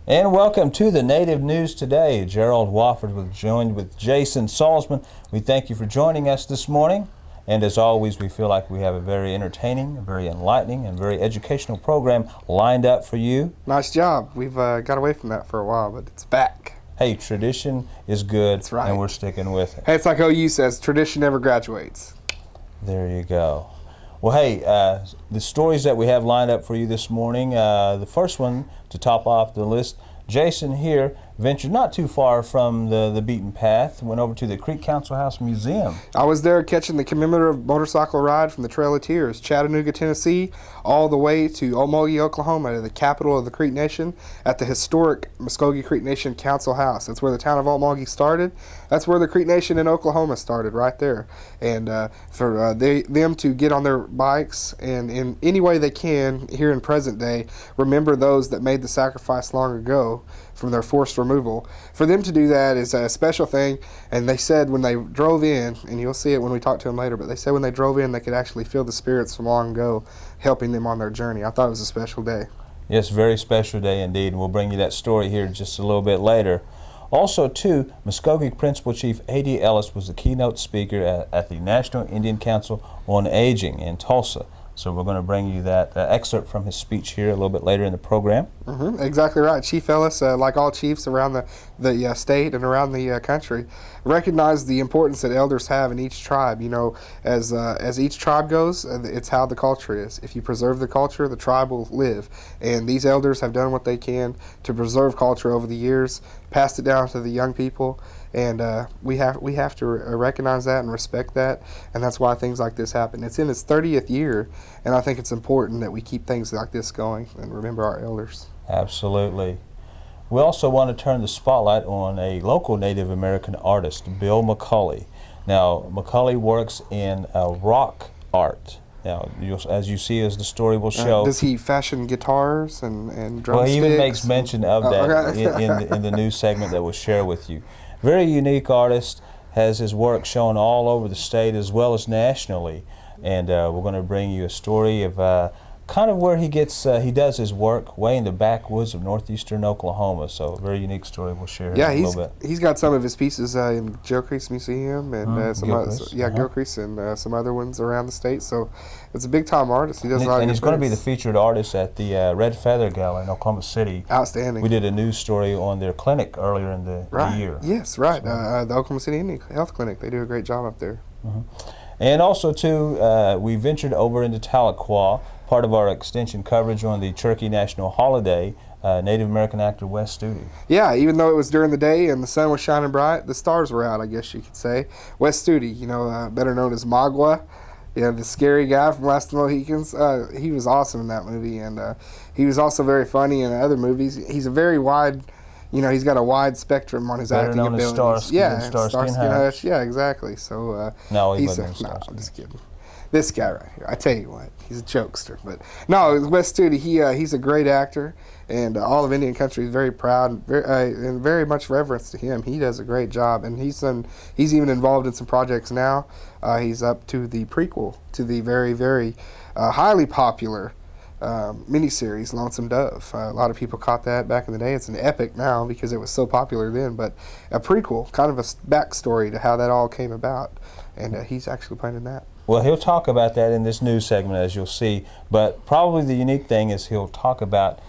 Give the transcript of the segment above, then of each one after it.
And welcome to the Native News Today. Gerald Wofford joined with Jason Salzman. We thank you for joining us this morning. And as always, we feel like we have a very entertaining, very enlightening, and very educational program lined up for you. Nice job. We've got away from that for a while, but it's back. Hey, tradition is good, That's right. And we're sticking with it. Hey, it's like OU says, tradition never graduates. There you go. Well, hey, the stories that we have lined up for you this morning, the first one to top off the list, Jason here ventured not too far from the beaten path, went over to the Creek Council House Museum. I was there catching the commemorative motorcycle ride from the Trail of Tears, Chattanooga, Tennessee, all the way to Muscogee, Oklahoma, the capital of the Creek Nation, at the historic Muscogee Creek Nation Council House. That's where the town of Muscogee started. That's where the Creek Nation in Oklahoma started, right there. And for them to get on their bikes and in any way they can here in present day, remember those that made the sacrifice long ago from their forced removal. For them to do that is a special thing, and they said when they drove in, and you'll see it when we talk to them later, but they said when they drove in they could actually feel the spirits from long ago helping them on their journey. I thought it was a special day. Yes, very special day indeed, and we'll bring you that story here just a little bit later. Also, too, Muscogee Principal Chief A.D. Ellis was the keynote speaker at the National Indian Council on Aging in Tulsa. So we're going to bring you that excerpt from his speech here a little bit later in the program. Exactly right. Chief Ellis, like all chiefs around the state and around the country, recognize the importance that elders have in each tribe. You know, as each tribe goes, it's how the culture is. If you preserve the culture, the tribe will live. And these elders have done what they can to preserve culture over the years, passed it down to the young people, and we have to recognize that and respect that, and that's why things like this happen. It's in its 30th year, and I think it's important that we keep things like this going and remember our elders. Absolutely. We also want to turn the spotlight on a local Native American artist, Bill McCulley. Now, McCulley works in rock art. Now, as you see, as the story will show. Does he fashion guitars and drumsticks? Well, he even makes mention of that in the news segment that we'll share with you. Very unique artist, has his work shown all over the state as well as nationally. And we're going to bring you a story of kind of where he does his work way in the backwoods of northeastern Oklahoma. So a very unique story we'll share here in a little bit. He's got some of his pieces in Gilcrease Museum and Gilcrease and some other ones around the state. So it's a big time artist. He does a lot and of he's going to be the featured artist at the Red Feather Gala in Oklahoma City. Outstanding. We did a news story on their clinic earlier in the year. Yes, right. So, the Oklahoma City Indian Health Clinic. They do a great job up there. And also, too, we ventured over into Tahlequah, part of our extension coverage on the Cherokee National Holiday, Native American actor Wes Studi. Yeah, even though it was during the day and the sun was shining bright, the stars were out, I guess you could say. Wes Studi, you know, better known as Magua, the scary guy from Last of the Mohicans. He was awesome in that movie, and he was also very funny in other movies. He's a very wide... You know, he's got a wide spectrum on his acting abilities. Starsky and Hutch. Yeah, exactly. So no, I'm just kidding. This guy right here, I tell you what, he's a jokester. But no, Wes Studi, he's a great actor, and all of Indian country is very proud and very much reverence to him. He does a great job, and he's even involved in some projects now. He's up to the prequel to the very, very highly popular miniseries Lonesome Dove. A lot of people caught that back in the day. It's an epic now because it was so popular then, but a prequel, kind of a backstory to how that all came about, and he's actually playing in that. Well, he'll talk about that in this news segment, as you'll see, but probably the unique thing is he'll talk about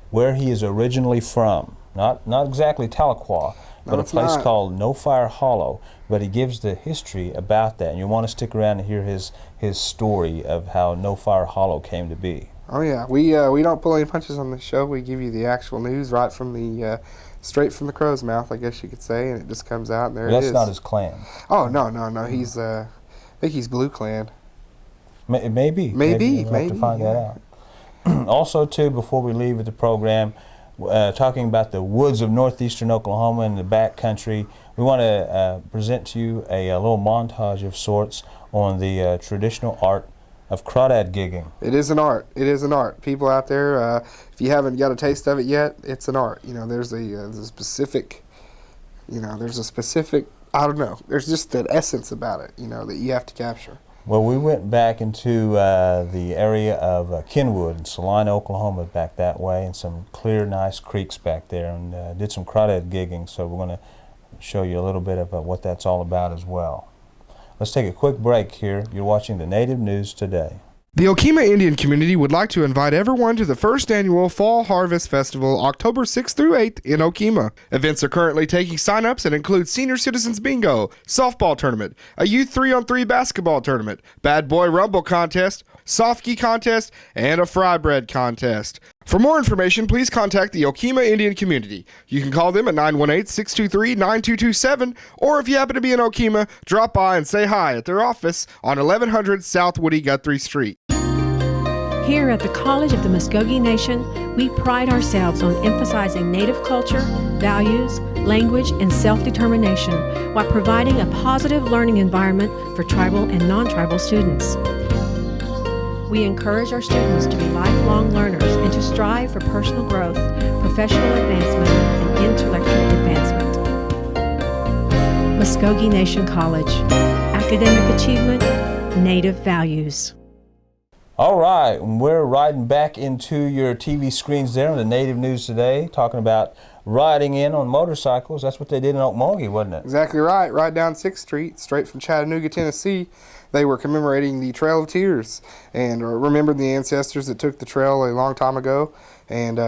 where he is originally from. Not exactly Tahlequah, but a place called No Fire Hollow, but he gives the history about that, and you want to stick around and hear his story of how No Fire Hollow came to be. Oh yeah, we don't pull any punches on this show. We give you the actual news right from the straight from the crow's mouth, I guess you could say, and it just comes out and there it is. That's not his clan. Oh no, he's I think he's Blue Clan. Maybe we'll have to find that out. Also, too, before we leave with the program, talking about the woods of northeastern Oklahoma and the back country, we want to present to you a little montage of sorts on the traditional art of crawdad gigging. It is an art. It is an art. People out there, if you haven't got a taste of it yet, it's an art. You know, there's a specific, I don't know. There's just an essence about it, that you have to capture. Well, we went back into the area of Kenwood and Salina, Oklahoma, back that way, and some clear, nice creeks back there, and did some crawdad gigging, so we're going to show you a little bit of what that's all about as well. Let's take a quick break here. You're watching the Native News Today. The Okemah Indian community would like to invite everyone to the first annual Fall Harvest Festival, October 6th through 8th in Okemah. Events are currently taking sign-ups and include Senior Citizens Bingo, Softball Tournament, a Youth 3-on-3 Basketball Tournament, Bad Boy Rumble Contest, Softki Contest, and a Fry Bread Contest. For more information, please contact the Okemah Indian community. You can call them at 918-623-9227, or if you happen to be in Okemah, drop by and say hi at their office on 1100 South Woody Guthrie Street. Here at the College of the Muscogee Nation, we pride ourselves on emphasizing Native culture, values, language, and self-determination while providing a positive learning environment for tribal and non-tribal students. We encourage our students to be lifelong learners and to strive for personal growth, professional advancement, and intellectual advancement. Muscogee Nation College. Academic achievement, Native values. All right, we're riding back into your TV screens there on the Native News Today, talking about riding in on motorcycles. That's what they did in Okmulgee, wasn't it? Exactly right. Right down 6th Street, straight from Chattanooga, Tennessee. They were commemorating the Trail of Tears and remembered the ancestors that took the trail a long time ago, and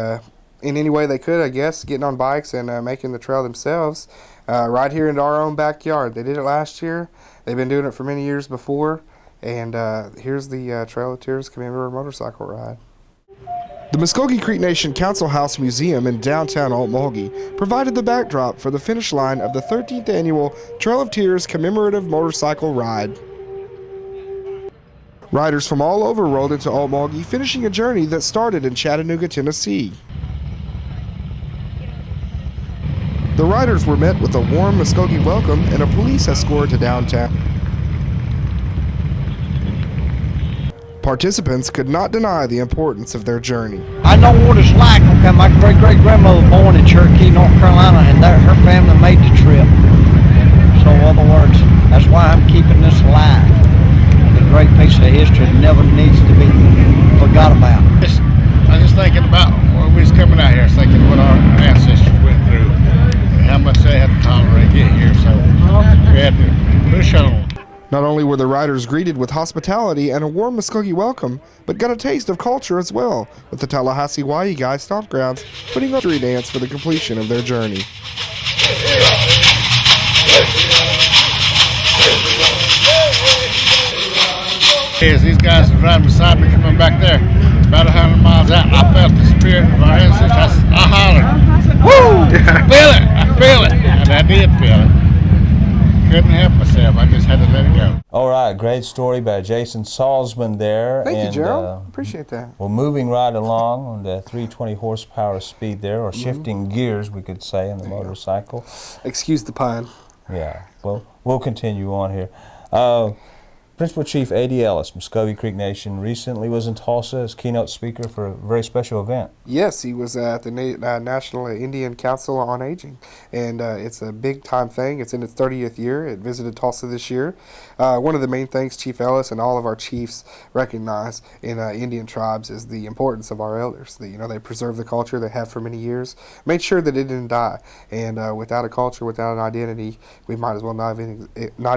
in any way they could, I guess, getting on bikes and making the trail themselves right here in our own backyard. They did it last year. They've been doing it for many years before, and here's the Trail of Tears commemorative motorcycle ride. The Muscogee Creek Nation Council House Museum in downtown Okmulgee provided the backdrop for the finish line of the 13th annual Trail of Tears commemorative motorcycle ride. Riders from all over rolled into Okmulgee, finishing a journey that started in Chattanooga, Tennessee. The riders were met with a warm Muscogee welcome and a police escort to downtown. Participants could not deny the importance of their journey. I know what it's like. Okay, my great-great-grandmother born in Cherokee, North Carolina, and her family made the trip. So in other words, that's why I'm keeping this alive. A great piece of history that never needs to be forgot about. I was just thinking about when we was coming out here, thinking what our ancestors went through and how much they had to tolerate to get here. So we had to push on. Not only were the riders greeted with hospitality and a warm Muscogee welcome, but got a taste of culture as well, with the Tallahassee Waiigai Stompgrounds putting on a tree dance for the completion of their journey. As these guys were riding beside me coming back there, about 100 miles out, and I felt the spirit of our ancestors. I hollered, "Woo! I feel it!" And I did feel it. Couldn't help myself. I just had to let it go. All right, great story by Jason Salzman there. Thank you, Gerald. Appreciate that. We're moving right along on the 320 horsepower speed there, or shifting gears, we could say, on the motorcycle. Excuse the pun. Yeah, well, we'll continue on here. Principal Chief A.D. Ellis, Muscogee Creek Nation, recently was in Tulsa as keynote speaker for a very special event. Yes, he was at the National Indian Council on Aging, and it's a big-time thing. It's in its 30th year. It visited Tulsa this year. One of the main things Chief Ellis and all of our chiefs recognize in Indian tribes is the importance of our elders. They preserve the culture they have for many years, made sure that it didn't die, and without a culture, without an identity, we might as well not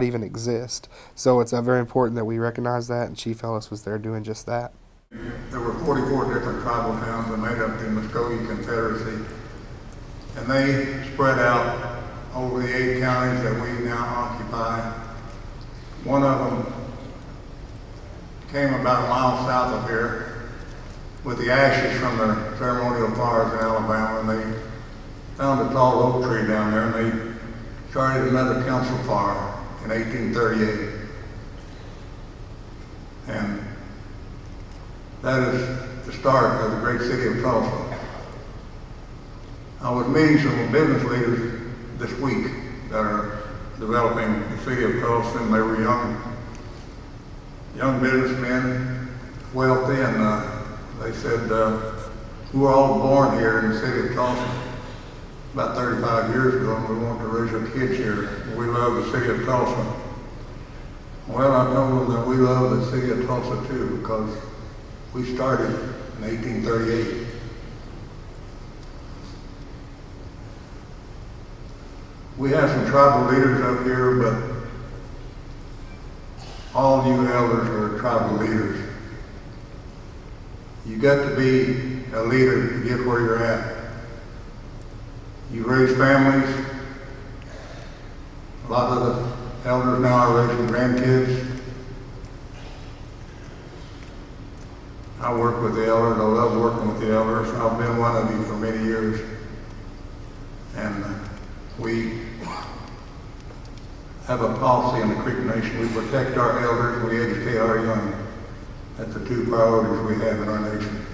even exist. So it's a very important that we recognize that, and Chief Ellis was there doing just that. There were 44 different tribal towns that made up the Muscogee Confederacy, and they spread out over the 8 counties that we now occupy. One of them came about a mile south of here with the ashes from the ceremonial fires in Alabama, and they found a tall oak tree down there, and they started another council fire in 1838. And that is the start of the great city of Tulsa. I was meeting some business leaders this week that are developing the city of Tulsa, and they were young businessmen, wealthy, and they said, we were all born here in the city of Tulsa about 35 years ago, and we wanted to raise our kids here. We love the city of Tulsa. Well, I told them that we love the city of Tulsa too, because we started in 1838. We have some tribal leaders up here, but all you elders are tribal leaders. You got to be a leader to get where you're at. You raise families. A lot of the elders now are raising grandkids. I work with the elders. I love working with the elders. I've been one of you for many years. And we have a policy in the Creek Nation. We protect our elders, we educate our young. That's the two priorities we have in our nation.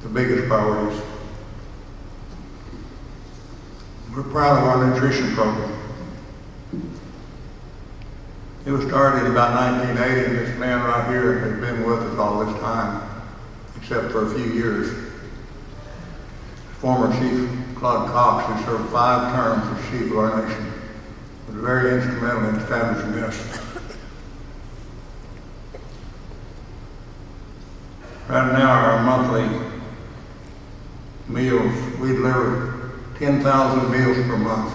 The biggest priorities. We're proud of our nutrition program. It was started in about 1980, and this man right here has been with us all this time, except for a few years. Former Chief Claude Cox, who served 5 terms as Chief of our nation, was very instrumental in establishing this. Right now, our monthly meals, we deliver 10,000 meals per month.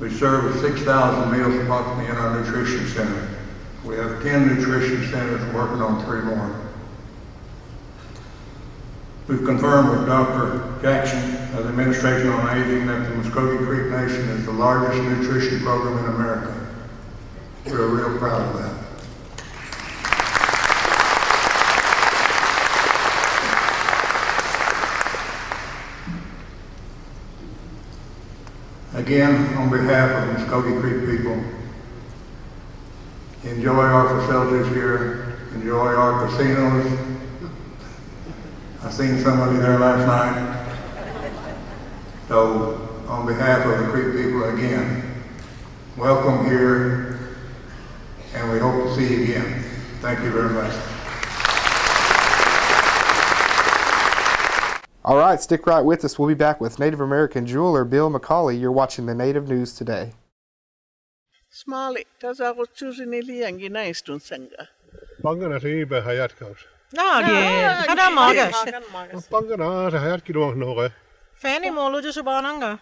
We serve 6,000 meals approximately in our nutrition center. We have 10 nutrition centers working on 3 more. We've confirmed with Dr. Jackson of the Administration on Aging that the Muscogee Creek Nation is the largest nutrition program in America. We're real proud of that. Again, on behalf of the Muscogee Creek people, enjoy our facilities here, enjoy our casinos. I seen somebody there last night. So, on behalf of the Creek people again, welcome here, and we hope to see you again. Thank you very much. All right, stick right with us. We'll be back with Native American jeweler Bill McCauley. You're watching the Native News Today. Smali, tasago chusinili angina istun sanga. Pangana te be hayat kaus. Kada magas. Pangana te hayat ki doang no ge. Fanny molo jo subananga.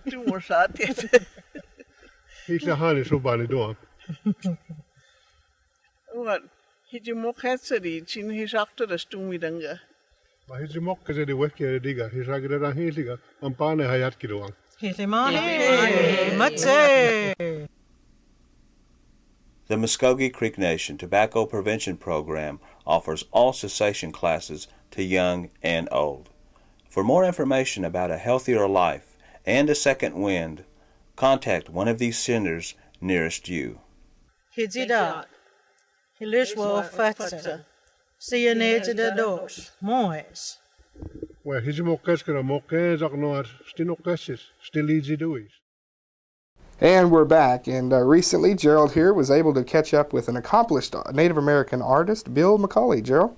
Tu morsati. Hitla hani subani doang. What? Hiji mokhetsari chin hisakta rastumi danga. Hiji mokka je de wekki diga. Hisagre da hiliga. Ampane hayat ki doang. Hilimani. Matse. The Muscogee Creek Nation Tobacco Prevention Program offers all cessation classes to young and old. For more information about a healthier life and a second wind, contact one of these centers nearest you. Hizida. Hilishwa fatsa. Siyanete de dos. Moes. Well, hiji mokkes kera mokkes ak noar stinokkesis. Still easy dois. And we're back, and recently Gerald here was able to catch up with an accomplished Native American artist, Bill McCauley. Gerald?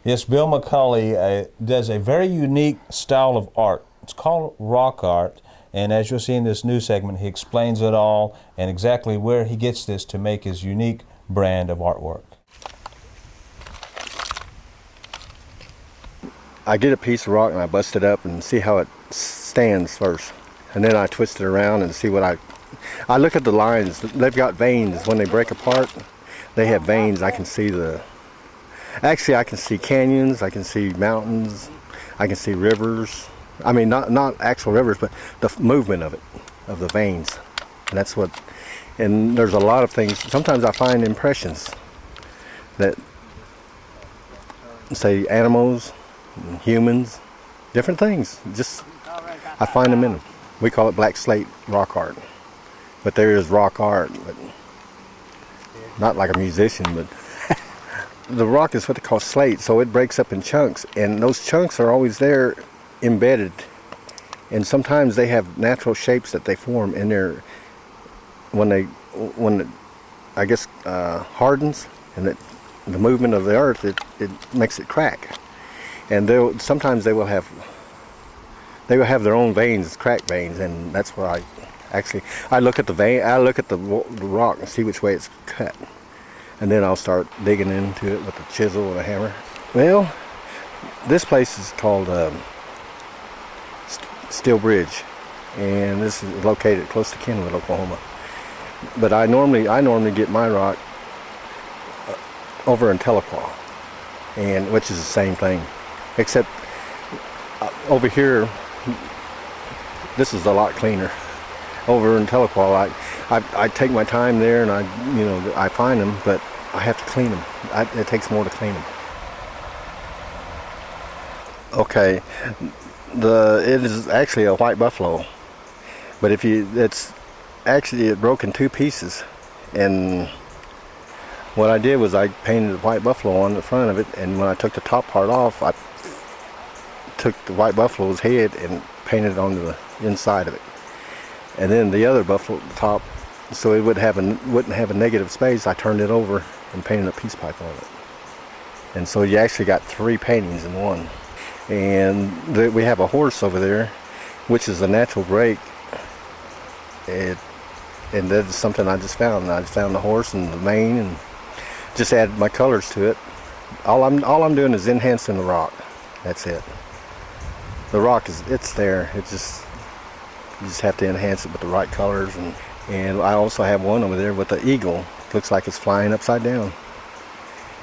Yes, Bill McCauley does a very unique style of art. It's called rock art, and as you'll see in this new segment, he explains it all and exactly where he gets this to make his unique brand of artwork. I get a piece of rock and I bust it up and see how it stands first. And then I twist it around and see what I look at the lines. They've got veins. When they break apart, they have veins. I can see actually I can see canyons, I can see mountains, I can see rivers. I mean, not actual rivers, but the movement of it, of the veins. And that's what, and there's a lot of things. Sometimes I find impressions that say animals, humans, different things. Just, I find them in them. We call it black slate rock art, but there is rock art, but not like a musician, but the rock is what they call slate, so it breaks up in chunks, and those chunks are always there embedded, and sometimes they have natural shapes that they form in there when it I guess hardens, and the movement of the earth, it makes it crack, and sometimes they will have their own veins, crack veins, and that's what Actually, I look at the vein, I look at the rock and see which way it's cut. And then I'll start digging into it with a chisel and a hammer. Well, this place is called Steel Bridge, and this is located close to Kenwood, Oklahoma. But I normally get my rock over in Tahlequah, and which is the same thing, except over here, this is a lot cleaner. Over in Tahlequah, I take my time there, and I find them, but I have to clean them. It takes more to clean them. Okay, it is actually a white buffalo, but it broke in two pieces, and what I did was I painted the white buffalo on the front of it, and when I took the top part off, I took the white buffalo's head and painted it on the inside of it. And then the other buffalo top, so it wouldn't have a negative space, I turned it over and painted a peace pipe on it. And so you actually got three paintings in one. And we have a horse over there, which is a natural break. And that's something I just found. I just found the horse and the mane and just added my colors to it. All I'm doing is enhancing the rock. That's it. The rock it's there. You just have to enhance it with the right colors, and I also have one over there with the eagle. Looks like it's flying upside down.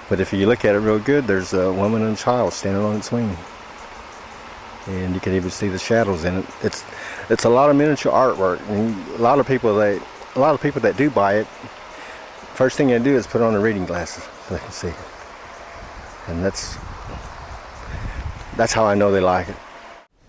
But if you look at it real good, there's a woman and a child standing on its wing, and you can even see the shadows in it. It's a lot of miniature artwork, and a lot of people that do buy it, first thing they do is put on their reading glasses so they can see it, and that's how I know they like it.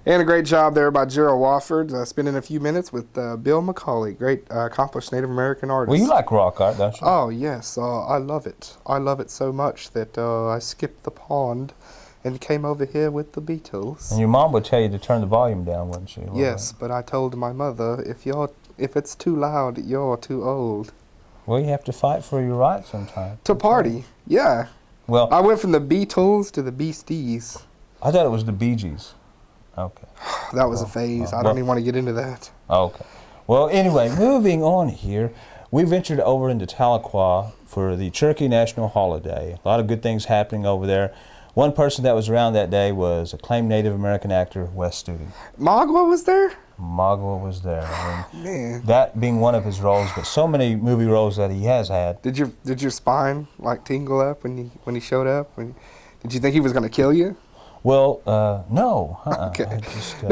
And a great job there by Gerald Wofford, spending a few minutes with Bill McCauley, great accomplished Native American artist. Well, you like rock art, don't you? Oh, yes. I love it. I love it so much that I skipped the pond and came over here with the Beatles. And your mom would tell you to turn the volume down, wouldn't she? Yes, but I told my mother, if it's too loud, you're too old. Well, you have to fight for your rights sometimes. To party, yeah. Well, I went from the Beatles to the Beasties. I thought it was the Bee Gees. Okay. That was a phase. I don't even want to get into that. Okay. Well, anyway, moving on here, we ventured over into Tahlequah for the Cherokee National Holiday. A lot of good things happening over there. One person that was around that day was acclaimed Native American actor Wes Studi. Magua was there? Magua was there. Man. That being one of his roles, but so many movie roles that he has had. Did your spine like tingle up when he showed up? Did you think he was going to kill you? Well, no. Okay.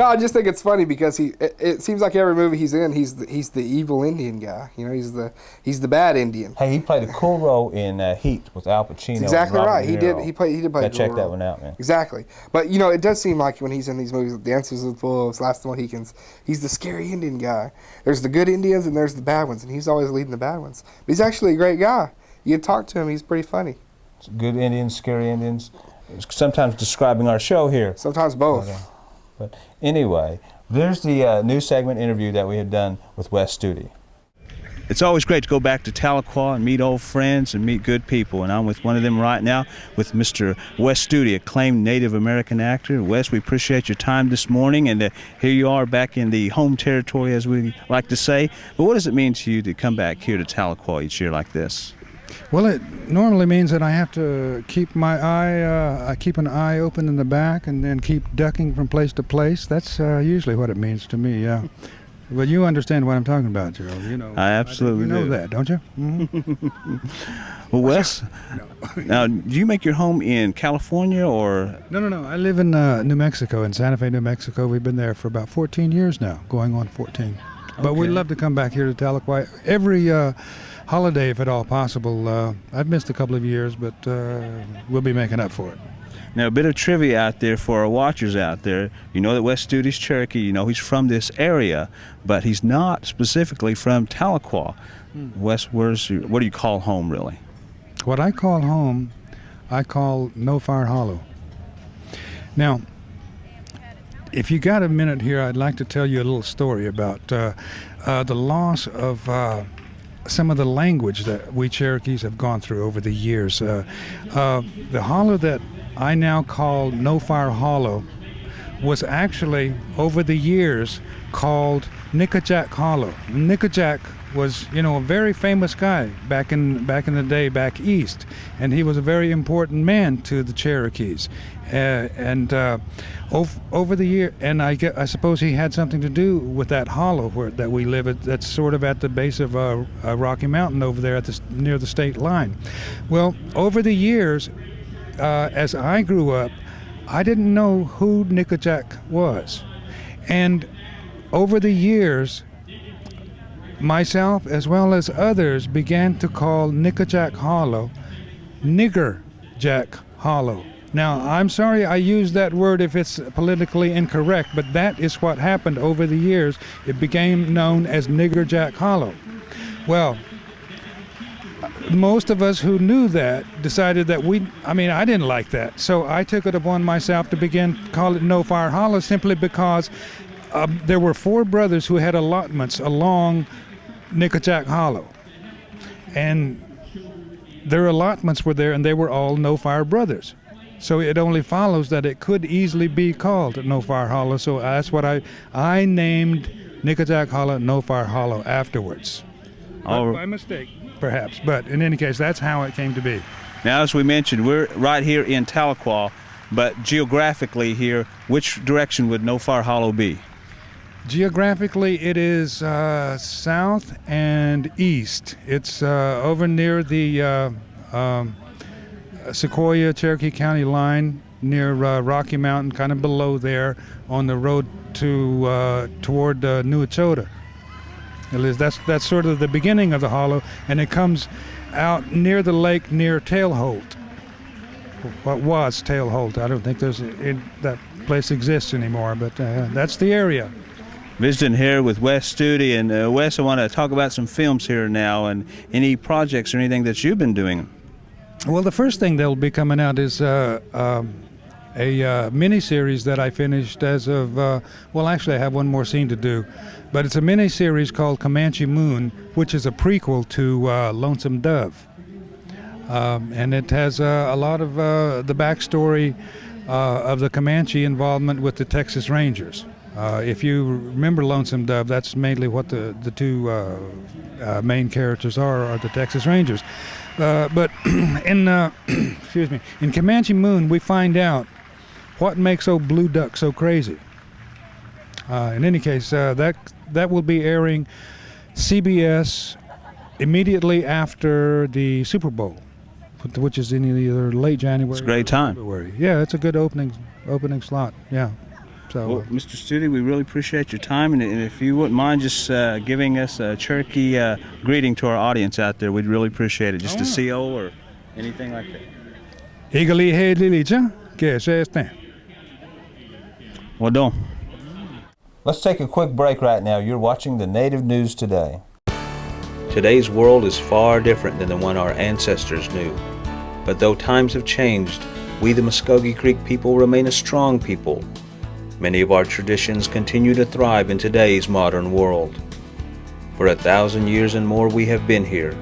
I just think it's funny because it seems like every movie he's in, he's the evil Indian guy. You know, he's the bad Indian. Hey, he played a cool role in Heat with Al Pacino. That's exactly and right. Robert De Niro. He did play. Check that one out, man. Exactly. But you know, it does seem like when he's in these movies, Dances with Wolves, Last of the Mohicans, he's the scary Indian guy. There's the good Indians and there's the bad ones, and he's always leading the bad ones. But he's actually a great guy. You talk to him, he's pretty funny. Good Indians, scary Indians. Sometimes describing our show here. Sometimes both. But anyway, there's the new segment interview that we had done with Wes Studi. It's always great to go back to Tahlequah and meet old friends and meet good people, and I'm with one of them right now with Mr. Wes Studi, acclaimed Native American actor. Wes, we appreciate your time this morning, and here you are back in the home territory, as we like to say. But what does it mean to you to come back here to Tahlequah each year like this? Well, it normally means that I have to keep my eye, I keep an eye open in the back and then keep ducking from place to place. That's usually what it means to me, yeah. But you understand what I'm talking about, Gerald. You know, I absolutely do. You know that, don't you? Mm-hmm. Well, Wes, now, do you make your home in California or? No. I live in New Mexico, in Santa Fe, New Mexico. We've been there for about 14 years now, going on 14. But Okay. we'd love to come back here to Tahlequah every holiday, if at all possible. I've missed a couple of years, but we'll be making up for it. Now, a bit of trivia out there for our watchers out there. You know that Wes Studi's Cherokee. You know he's from this area, but he's not specifically from Tahlequah. Wes, what do you call home, really? What I call home, I call No Fire Hollow. Now, if you got a minute here, I'd like to tell you a little story about the loss of some of the language that we Cherokees have gone through over the years. The hollow that I now call No Fire Hollow was actually, over the years, called Nickajack Hollow. Nickajack was, a very famous guy back in the day, back east, and he was a very important man to the Cherokees. Over the year, and I suppose he had something to do with that hollow that we live at. That's sort of at the base of a Rocky Mountain over there near the state line. Well, over the years, as I grew up, I didn't know who Nickajack was, and over the years, myself as well as others began to call Nickajack Hollow Nigger Jack Hollow. Now, I'm sorry I use that word if it's politically incorrect, but that is what happened over the years. It became known as Nigger Jack Hollow. Well, most of us who knew that decided that I didn't like that. So I took it upon myself to begin to call it No Fire Hollow, simply because there were 4 brothers who had allotments along Nickajack Hollow. And their allotments were there, and they were all No Fire brothers. So it only follows that it could easily be called No Fire Hollow. So that's what I named Nickajack Hollow No Fire Hollow afterwards. By mistake, perhaps. But in any case, that's how it came to be. Now, as we mentioned, we're right here in Tahlequah, but geographically here, which direction would No Fire Hollow be? Geographically, it is south and east. It's over near the Sequoia, Cherokee County line, near Rocky Mountain, kind of below there, on the road toward New Echota. That's sort of the beginning of the hollow, and it comes out near the lake near Tailholt. What was Tailholt? I don't think that place exists anymore, but that's the area. Visiting here with Wes Studi, and Wes, I want to talk about some films here now, and any projects or anything that you've been doing. Well, the first thing that'll be coming out is a mini-series that I finished as of, actually I have one more scene to do, but it's a mini-series called Comanche Moon, which is a prequel to Lonesome Dove. And it has a lot of the backstory of the Comanche involvement with the Texas Rangers. If you remember Lonesome Dove, that's mainly what the 2 main characters are the Texas Rangers. But in in Comanche Moon, we find out what makes old Blue Duck so crazy. In any case, that will be airing CBS immediately after the Super Bowl, which is in either late January. It's a great time. February. Yeah, it's a good opening slot. Yeah. So, well, Mr. Studi, we really appreciate your time, and if you wouldn't mind just giving us a Cherokee greeting to our audience out there, we'd really appreciate it. Just a CO or anything like that. Well done. Let's take a quick break right now. You're watching the Native News Today. Today's world is far different than the one our ancestors knew. But though times have changed, we the Muscogee Creek people remain a strong people. Many of our traditions continue to thrive in today's modern world. For 1,000 years and more we have been here,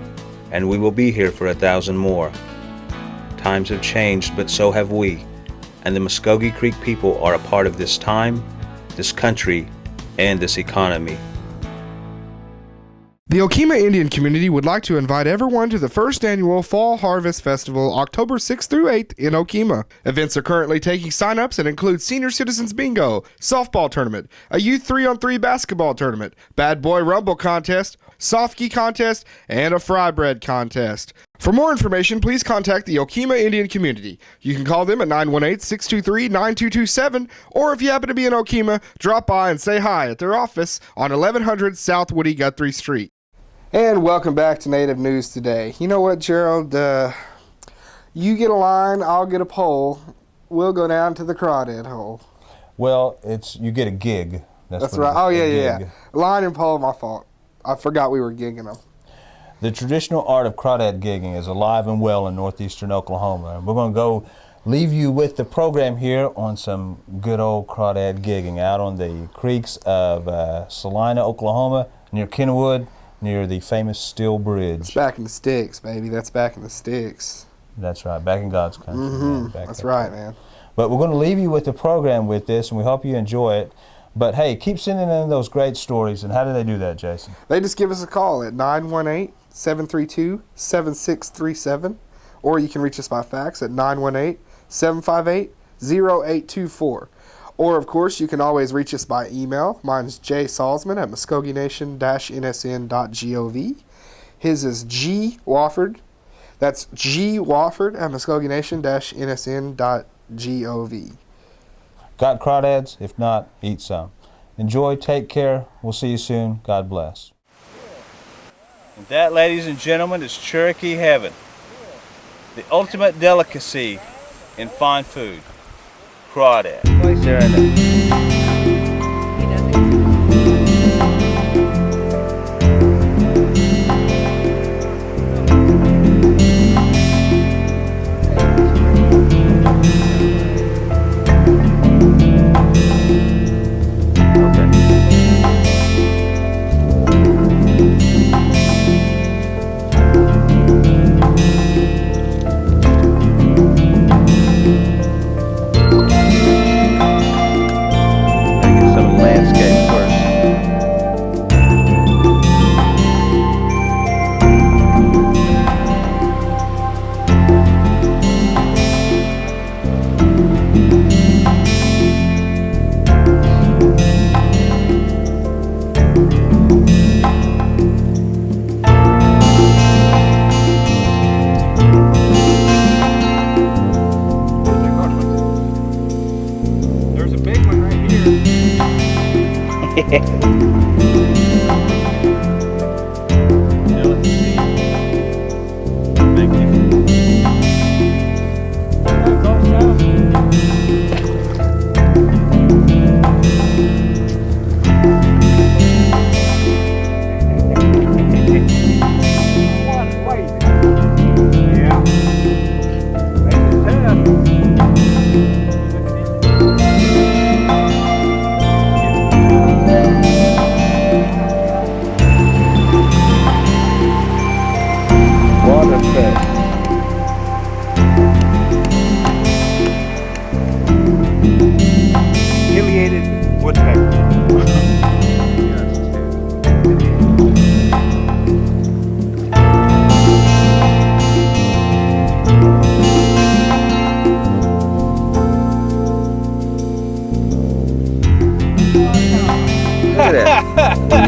and we will be here for 1,000 more. Times have changed, but so have we, and the Muscogee Creek people are a part of this time, this country, and this economy. The Okemah Indian community would like to invite everyone to the first annual Fall Harvest Festival, October 6th through 8th in Okemah. Events are currently taking sign-ups and include Senior Citizens Bingo, Softball Tournament, a Youth 3-on-3 Basketball Tournament, Bad Boy Rumble Contest, Softki Contest, and a Fry Bread Contest. For more information, please contact the Okemah Indian community. You can call them at 918-623-9227, or if you happen to be in Okemah, drop by and say hi at their office on 1100 South Woody Guthrie Street. And welcome back to Native News Today. You know what, Gerald? You get a line, I'll get a pole. We'll go down to the crawdad hole. Well, you get a gig. That's right. Oh, yeah. Line and pole, my fault. I forgot we were gigging them. The traditional art of crawdad gigging is alive and well in northeastern Oklahoma. And we're going to go leave you with the program here on some good old crawdad gigging out on the creeks of Salina, Oklahoma, near Kenwood, near the famous Steel Bridge. It's back in the sticks, baby. That's back in the sticks. That's right. Back in God's country. Mm-hmm. That's right, man. But we're going to leave you with the program with this, and we hope you enjoy it. But hey, keep sending in those great stories. And how do they do that, Jason? They just give us a call at 918-732-7637, or you can reach us by fax at 918-758-0824. Or, of course, you can always reach us by email. Mine's Jay Salzman at MuscogeeNation-nsn.gov. His is G. Wofford. That's G. Wofford at MuscogeeNation-nsn.gov. Got crawdads? If not, eat some. Enjoy, take care. We'll see you soon. God bless. And that, ladies and gentlemen, is Cherokee heaven. The ultimate delicacy in fine food. Crawdad. There in there.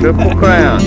Triple crown.